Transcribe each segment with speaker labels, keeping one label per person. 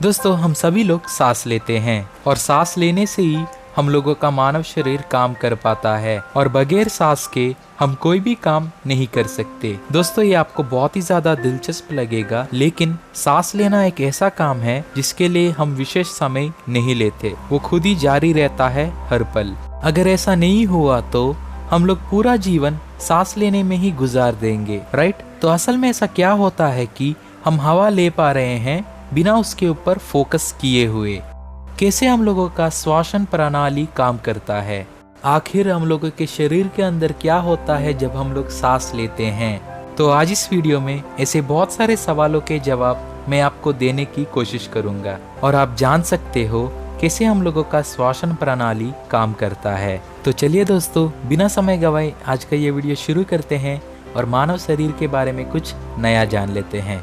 Speaker 1: दोस्तों हम सभी लोग सांस लेते हैं और सांस लेने से ही हम लोगों का मानव शरीर काम कर पाता है और बगैर सांस के हम कोई भी काम नहीं कर सकते। दोस्तों ये आपको बहुत ही ज्यादा दिलचस्प लगेगा, लेकिन सांस लेना एक ऐसा काम है जिसके लिए हम विशेष समय नहीं लेते, वो खुद ही जारी रहता है हर पल। अगर ऐसा नहीं हुआ तो हम लोग पूरा जीवन सांस लेने में ही गुजार देंगे, राइट? तो असल में ऐसा क्या होता है कि हम हवा ले पा रहे हैं बिना उसके ऊपर फोकस किए हुए। कैसे हम लोगों का श्वसन प्रणाली काम करता है, आखिर हम लोगों के शरीर के अंदर क्या होता है जब हम लोग सांस लेते हैं। तो आज इस वीडियो में ऐसे बहुत सारे सवालों के जवाब मैं आपको देने की कोशिश करूंगा और आप जान सकते हो कैसे हम लोगों का श्वसन प्रणाली काम करता है। तो चलिए दोस्तों, बिना समय गवाए आज का ये वीडियो शुरू करते हैं और मानव शरीर के बारे में कुछ नया जान लेते हैं।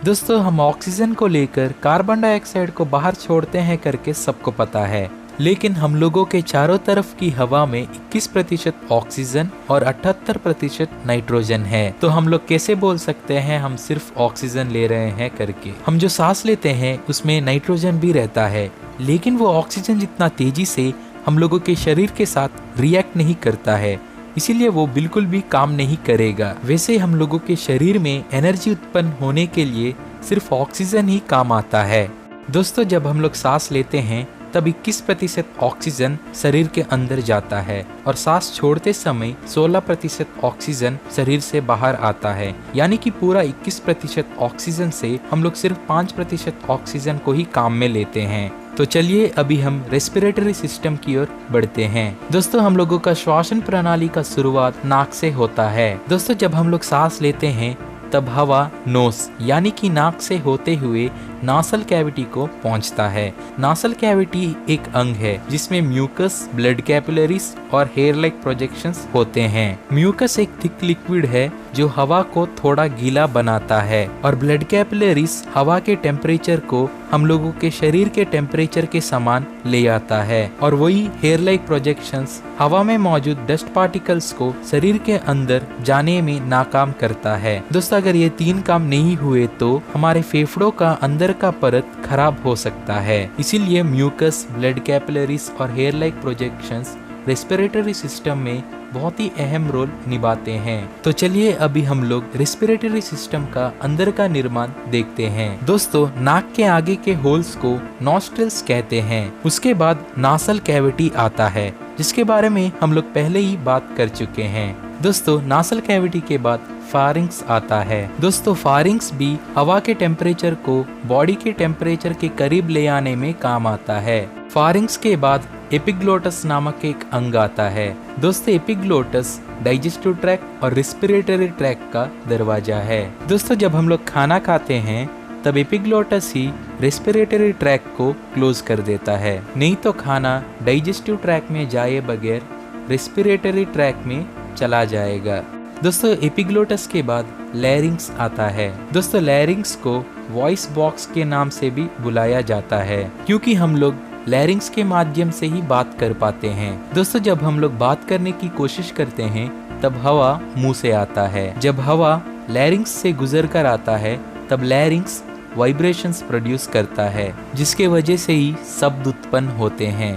Speaker 1: दोस्तों हम ऑक्सीजन को लेकर कार्बन डाइऑक्साइड को बाहर छोड़ते हैं करके सबको पता है, लेकिन हम लोगों के चारों तरफ की हवा में 21% ऑक्सीजन और 78% नाइट्रोजन है। तो हम लोग कैसे बोल सकते हैं हम सिर्फ ऑक्सीजन ले रहे हैं करके? हम जो सांस लेते हैं उसमें नाइट्रोजन भी रहता है, लेकिन वो ऑक्सीजन जितना तेजी से हम लोगों के शरीर के साथ रिएक्ट नहीं करता है, इसीलिए वो बिल्कुल भी काम नहीं करेगा। वैसे हम लोगों के शरीर में एनर्जी उत्पन्न होने के लिए सिर्फ ऑक्सीजन ही काम आता है। दोस्तों जब हम लोग सांस लेते हैं तब 21% ऑक्सीजन शरीर के अंदर जाता है और सांस छोड़ते समय 16% ऑक्सीजन शरीर से बाहर आता है, यानी कि पूरा 21% ऑक्सीजन से हम लोग सिर्फ 5% ऑक्सीजन को ही काम में लेते हैं। तो चलिए अभी हम रेस्पिरेटरी सिस्टम की ओर बढ़ते हैं। दोस्तों हम लोगों का श्वसन प्रणाली का शुरुआत नाक से होता है। दोस्तों जब हम लोग सांस लेते हैं तब हवा नोस यानी कि नाक से होते हुए नासल कैविटी को पहुंचता है। नासल कैविटी एक अंग है जिसमें म्यूकस, ब्लड कैपिलरीज और हेयर लाइक प्रोजेक्शंस होते हैं। म्यूकस एक थिक लिक्विड है जो हवा को थोड़ा गीला बनाता है और ब्लड कैपिलरीज हवा के टेम्परेचर को हम लोगों के शरीर के टेम्परेचर के समान ले आता है और वही हेयर लाइक प्रोजेक्शंस हवा में मौजूद डस्ट पार्टिकल्स को शरीर के अंदर जाने में नाकाम करता है। दोस्तों अगर ये तीन काम नहीं हुए तो हमारे फेफड़ों का अंदर का परत खराब हो सकता है। इसीलिए म्यूकस, ब्लड कैपिलरीज और hair like projections respiratory system में बहुत ही अहम रोल निभाते हैं। तो चलिए अभी हम लोग रेस्पिरेटरी सिस्टम का अंदर का निर्माण देखते हैं। दोस्तों नाक के आगे के होल्स को नॉस्ट्रिल्स कहते हैं। उसके बाद नासल कैविटी आता है जिसके बारे में हम लोग पहले ही बात कर चुके हैं। दोस्तों नासल कैविटी के बाद फारिंक्स आता है। दोस्तों फारिंक्स भी हवा के टेम्परेचर को बॉडी के टेम्परेचर के करीब ले आने में काम आता है। फारिंक्स के बाद एपिग्लोटस नामक एक अंग आता है। दोस्तों एपिग्लोटस डाइजेस्टिव ट्रैक्ट और रेस्पिरेटरी ट्रैक्ट का दरवाजा है। दोस्तों जब हम लोग खाना खाते हैं तब एपिग्लोटस ही रेस्पिरेटरी ट्रैक्ट को क्लोज कर देता है, नहीं तो खाना डाइजेस्टिव ट्रैक्ट में जाए बगैर रेस्पिरेटरी ट्रैक्ट में चला जाएगा। दोस्तों एपिग्लोटस के बाद लैरिंग्स आता है। दोस्तों लैरिंग्स को वॉइस बॉक्स के नाम से भी बुलाया जाता है क्योंकि हम लोग लैरिंग्स के माध्यम से ही बात कर पाते हैं। दोस्तों जब हम लोग बात करने की कोशिश करते हैं तब हवा मुंह से आता है। जब हवा लैरिंग्स से गुजर कर आता है तब लैरिंग्स वाइब्रेशंस प्रोड्यूस करता है जिसके वजह से ही शब्द उत्पन्न होते हैं।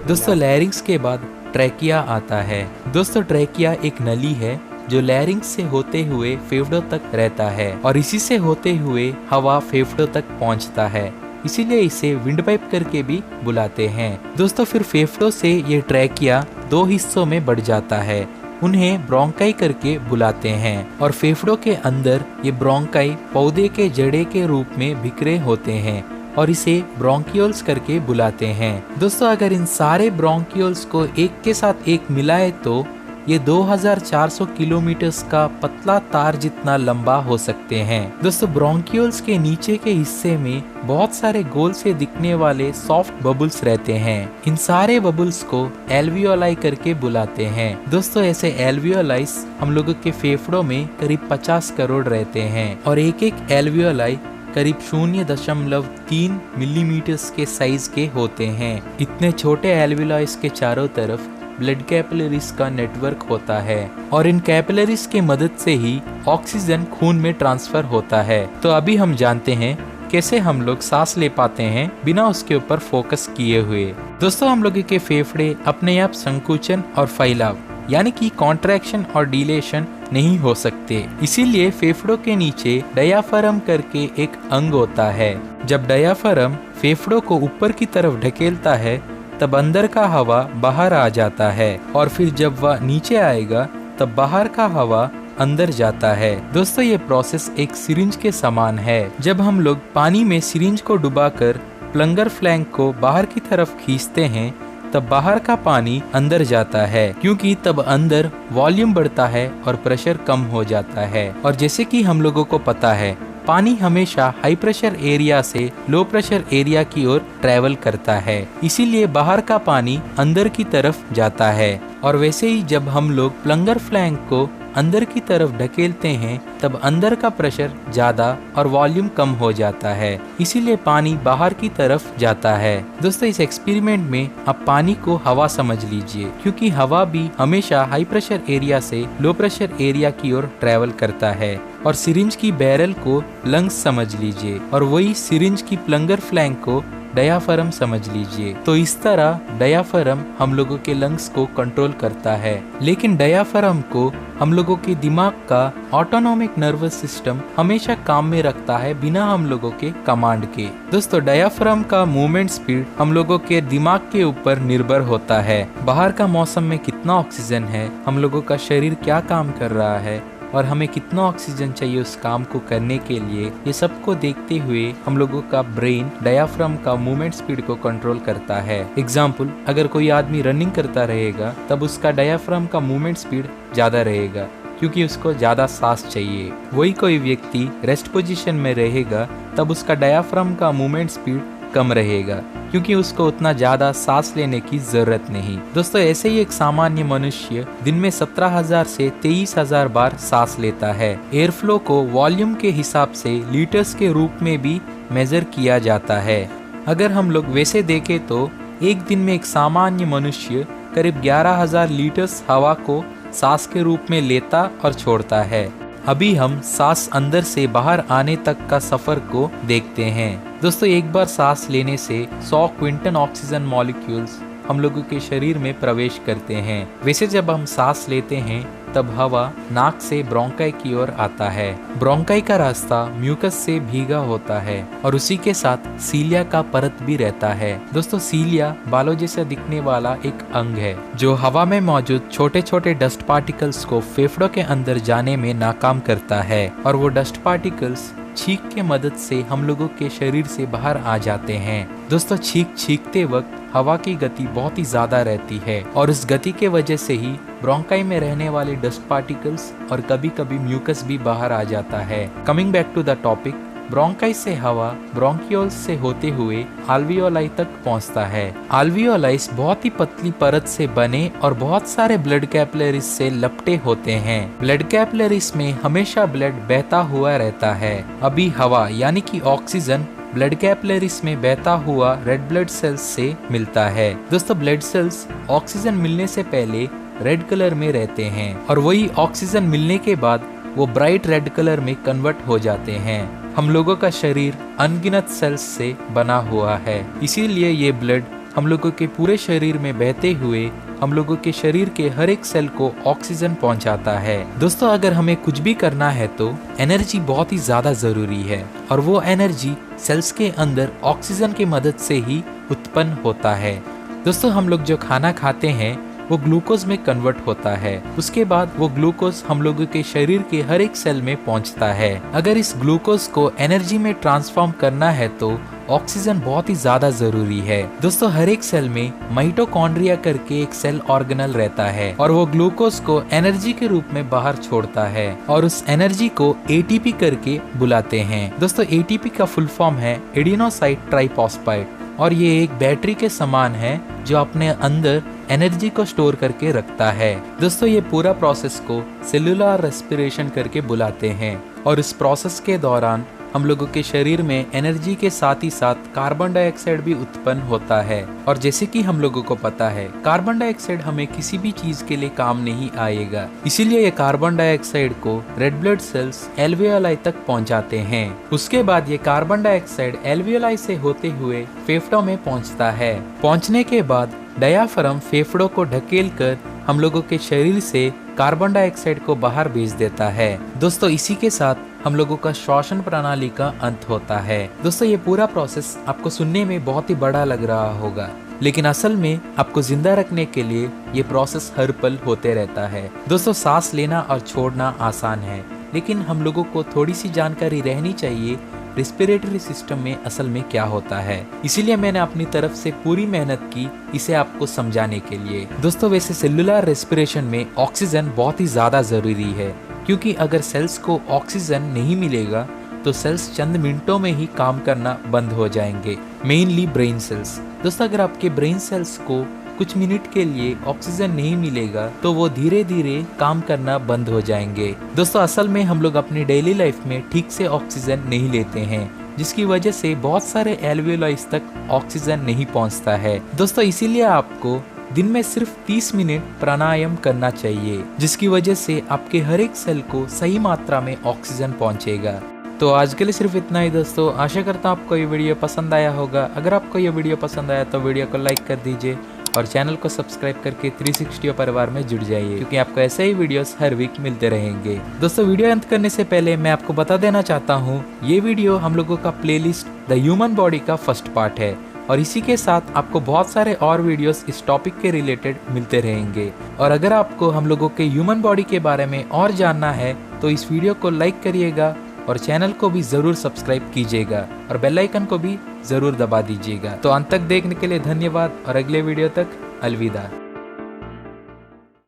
Speaker 1: दोस्तों लैरिंग्स के बाद ट्रैकिया आता है। दोस्तों ट्रैकिया एक नली है जो लैरिंग्स से होते हुए फेफड़ों तक रहता है और इसी से होते हुए हवा फेफड़ों तक पहुंचता है, इसीलिए इसे विंड पाइप करके भी बुलाते हैं। दोस्तों फिर फेफड़ों से ये ट्रैकिया दो हिस्सों में बढ़ जाता है, उन्हें ब्रोंकाई करके बुलाते हैं और फेफड़ों के अंदर ये ब्रोंकाई पौधे के जड़े के रूप में बिखरे होते हैं और इसे ब्रोंकियोल्स करके बुलाते हैं। दोस्तों अगर इन सारे ब्रोंकियोल्स को एक के साथ एक मिलाए तो ये 2400 किलोमीटर का पतला तार जितना लंबा हो सकते हैं। दोस्तों ब्रोंकियोल्स के नीचे के हिस्से में बहुत सारे गोल से दिखने वाले सॉफ्ट बबल्स रहते हैं। इन सारे बबल्स को एल्वियोलाई करके बुलाते हैं। दोस्तों ऐसे एल्वियोलाइस हम लोगों के फेफड़ों में करीब 50 करोड़ रहते हैं और एक एक एल्वियोलाई करीब 0.3 मिलीमीटर के साइज के होते हैं। इतने छोटे एल्वियोलाइज के चारों तरफ ब्लड कैपिलरीज का नेटवर्क होता है और इन कैपिलरीज के मदद से ही ऑक्सीजन खून में ट्रांसफर होता है। तो अभी हम जानते हैं कैसे हम लोग सांस ले पाते हैं बिना उसके ऊपर फोकस किए हुए। दोस्तों, हम लोगों के फेफड़े अपने आप संकुचन और फैलाव यानी कि कॉन्ट्रैक्शन और डिलेशन नहीं हो सकते, इसीलिए फेफड़ों के नीचे डायाफ्राम करके एक अंग होता है। जब डायाफ्राम फेफड़ों को ऊपर की तरफ ढकेलता है तब अंदर का हवा बाहर आ जाता है और फिर जब वह नीचे आएगा तब बाहर का हवा अंदर जाता है। दोस्तों, ये प्रोसेस एक सिरिंज के समान है। जब हम लोग पानी में सिरिंज को डुबाकर प्लंगर फ्लैंक को बाहर की तरफ खींचते हैं तब बाहर का पानी अंदर जाता है, क्योंकि तब अंदर वॉल्यूम बढ़ता है और प्रेशर कम हो जाता है। और जैसे कि हम लोगों को पता है, पानी हमेशा हाई प्रेशर एरिया से लो प्रेशर एरिया की ओर ट्रैवल करता है, इसीलिए बाहर का पानी अंदर की तरफ जाता है। और वैसे ही जब हम लोग प्लंगर फ्लैंक को अंदर की तरफ ढकेलते हैं तब अंदर का प्रेशर ज्यादा और वॉल्यूम कम हो जाता है, इसीलिए पानी बाहर की तरफ जाता है। दोस्तों, इस एक्सपेरिमेंट में आप पानी को हवा समझ लीजिए, क्योंकि हवा भी हमेशा हाई प्रेशर एरिया से लो प्रेशर एरिया की ओर ट्रैवल करता है। और सिरिंज की बैरल को लंग्स समझ लीजिए और वही सिरिंज की प्लंगर फ्लैंक को डायाफ्राम समझ लीजिए। तो इस तरह डायाफ्राम हम लोगों के लंग्स को कंट्रोल करता है, लेकिन डायाफ्राम को हम लोगों के दिमाग का ऑटोनॉमिक नर्वस सिस्टम हमेशा काम में रखता है बिना हम लोगों के कमांड के। दोस्तों, डायाफ्राम का मूवमेंट स्पीड हम लोगों के दिमाग के ऊपर निर्भर होता है। बाहर का मौसम में कितना ऑक्सीजन है, हम लोगों का शरीर क्या काम कर रहा है और हमें कितना ऑक्सीजन चाहिए उस काम को करने के लिए, ये सब को देखते हुए हम लोगों का ब्रेन डायाफ्राम का मूवमेंट स्पीड को कंट्रोल करता है। एग्जाम्पल, अगर कोई आदमी रनिंग करता रहेगा तब उसका डायाफ्राम का मूवमेंट स्पीड ज्यादा रहेगा, क्योंकि उसको ज्यादा सांस चाहिए। वही कोई व्यक्ति रेस्ट पोजीशन में रहेगा तब उसका डायाफ्राम का मूवमेंट स्पीड कम रहेगा, क्योंकि उसको उतना ज्यादा सांस लेने की जरूरत नहीं। दोस्तों, ऐसे ही एक सामान्य मनुष्य दिन में 17,000 से 23,000 बार सांस लेता है। एयर फ्लो को वॉल्यूम के हिसाब से लीटर्स के रूप में भी मेजर किया जाता है। अगर हम लोग वैसे देखें तो एक दिन में एक सामान्य मनुष्य करीब 11,000 लीटर्स हवा को सांस के रूप में लेता और छोड़ता है। अभी हम सांस अंदर से बाहर आने तक का सफर को देखते हैं। दोस्तों, एक बार सांस लेने से 100 क्विंटल ऑक्सीजन मॉलिक्यूल्स हम लोगों के शरीर में प्रवेश करते हैं। वैसे जब हम सांस लेते हैं तब हवा नाक से ब्रोंकाई की ओर आता है। ब्रोंकाई का रास्ता म्यूकस से भीगा होता है और उसी के साथ सीलिया का परत भी रहता है। दोस्तों, सीलिया बालों जैसा दिखने वाला एक अंग है जो हवा में मौजूद छोटे छोटे डस्ट पार्टिकल्स को फेफड़ों के अंदर जाने में नाकाम करता है और वो डस्ट पार्टिकल्स छींक के मदद से हम लोगों के शरीर से बाहर आ जाते हैं। दोस्तों, छींकते वक्त हवा की गति बहुत ही ज्यादा रहती है और इस गति के वजह से ही ब्रोंकाई में रहने वाले डस्ट पार्टिकल्स और कभी कभी म्यूकस भी बाहर आ जाता है। Coming back to the topic, bronchi से हवा ब्रोंकियोल्स से होते हुए आल्वियोलाई तक पहुंचता है। आल्वियोलाइस बहुत ही पतली परत से बने और बहुत सारे ब्लड कैपिलरीज से लपटे होते हैं। ब्लड कैपिलरीज में हमेशा ब्लड बहता हुआ रहता है। अभी हवा यानी कि ऑक्सीजन ब्लड कैपिलरीज में बहता हुआ रेड ब्लड सेल्स से मिलता है। दोस्तों, ब्लड सेल्स ऑक्सीजन मिलने से पहले रेड कलर में रहते हैं और वही ऑक्सीजन मिलने के बाद वो ब्राइट रेड कलर में कन्वर्ट हो जाते हैं। हम लोगों का शरीर अनगिनत सेल्स से बना हुआ है, इसीलिए ये ब्लड हम लोगों के पूरे शरीर में बहते हुए हम लोगों के शरीर के हर एक सेल को ऑक्सीजन पहुंचाता है। दोस्तों, अगर हमें कुछ भी करना है तो एनर्जी बहुत ही ज्यादा जरूरी है और वो एनर्जी सेल्स के अंदर ऑक्सीजन की मदद से ही उत्पन्न होता है। दोस्तों, हम लोग जो खाना खाते हैं वो ग्लूकोज में कन्वर्ट होता है। उसके बाद वो ग्लूकोज हम लोगों के शरीर के हर एक सेल में पहुंचता है। अगर इस ग्लूकोज को एनर्जी में ट्रांसफॉर्म करना है तो ऑक्सीजन बहुत ही ज्यादा जरूरी है। दोस्तों, हर एक सेल में माइटोकॉन्ड्रिया करके एक सेल ऑर्गेनल रहता है और वो ग्लूकोज को एनर्जी के रूप में बाहर छोड़ता है और उस एनर्जी को एटीपी करके बुलाते हैं। दोस्तों, एटीपी का फुल फॉर्म है एडिनोसाइट ट्राइफॉस्फेट और ये एक बैटरी के समान है जो अपने अंदर एनर्जी को स्टोर करके रखता है। दोस्तों, ये पूरा प्रोसेस को सेलुलर रेस्पिरेशन करके बुलाते हैं और इस प्रोसेस के दौरान हम लोगों के शरीर में एनर्जी के साथ ही साथ कार्बन डाइऑक्साइड भी उत्पन्न होता है। और जैसे कि हम लोगों को पता है, कार्बन डाइऑक्साइड हमें किसी भी चीज के लिए काम नहीं आएगा, इसीलिए ये कार्बन डाइऑक्साइड को रेड ब्लड सेल्स एल्वियोलाई तक पहुंचाते हैं। उसके बाद ये कार्बन डाइऑक्साइड एल्वियोलाई से होते हुए फेफड़ों में पहुंचता है। पहुंचने के बाद डायाफ्राम फेफड़ों को ढकेल कर हम लोगों के शरीर से कार्बन डाइऑक्साइड को बाहर भेज देता है। दोस्तों इसी के साथ हम लोगों का श्वसन प्रणाली का अंत होता है। दोस्तों ये पूरा प्रोसेस आपको सुनने में बहुत ही बड़ा लग रहा होगा, लेकिन असल में आपको जिंदा रखने के लिए ये प्रोसेस हर पल होते रहता है। दोस्तों सांस लेना और छोड़ना आसान है, लेकिन हम लोगों को थोड़ी सी जानकारी रहनी चाहिए रेस्पिरेटरी सिस्टम में असल में क्या होता है। इसीलिए मैंने अपनी तरफ से पूरी मेहनत की इसे आपको समझाने के लिए। दोस्तों वैसे सेलुलर रेस्पिरेशन में ऑक्सीजन बहुत ही ज्यादा जरूरी है, क्योंकि अगर सेल्स को ऑक्सीजन नहीं मिलेगा तो सेल्स चंद मिनटों में ही काम करना बंद हो जाएंगे, मेनली ब्रेन सेल्स। दोस्तों अगर आपके ब्रेन सेल्स को कुछ मिनट के लिए ऑक्सीजन नहीं मिलेगा तो वो धीरे धीरे काम करना बंद हो जाएंगे। दोस्तों असल में हम लोग अपनी डेली लाइफ में ठीक से ऑक्सीजन नहीं लेते हैं, जिसकी वजह से बहुत सारे एल्वियोलाइज तक ऑक्सीजन नहीं पहुंचता है। दोस्तों इसीलिए आपको दिन में सिर्फ 30 मिनट प्राणायाम करना चाहिए, जिसकी वजह से आपके हर एक सेल को सही मात्रा में ऑक्सीजन पहुंचेगा। तो आज के लिए सिर्फ इतना ही दोस्तों। आशा करता हूँ आपको ये वीडियो पसंद आया होगा। अगर आपको ये वीडियो पसंद आया तो वीडियो को लाइक कर दीजिए और चैनल को सब्सक्राइब करके 360 परिवार में जुड़ जाइए, क्योंकि आपको ऐसे ही वीडियोस हर वीक मिलते रहेंगे। दोस्तों वीडियो अंत करने से पहले मैं आपको बता देना चाहता हूँ, ये वीडियो हम लोगों का प्लेलिस्ट द ह्यूमन बॉडी का फर्स्ट पार्ट है, और इसी के साथ आपको बहुत सारे और वीडियोस इस टॉपिक के रिलेटेड मिलते रहेंगे। और अगर आपको हम लोगों के ह्यूमन बॉडी के बारे में और जानना है तो इस वीडियो को लाइक करिएगा और चैनल को भी जरूर सब्सक्राइब कीजिएगा और बेल आइकन को भी जरूर दबा दीजिएगा। तो अंत तक देखने के लिए धन्यवाद और अगले वीडियो तक अलविदा।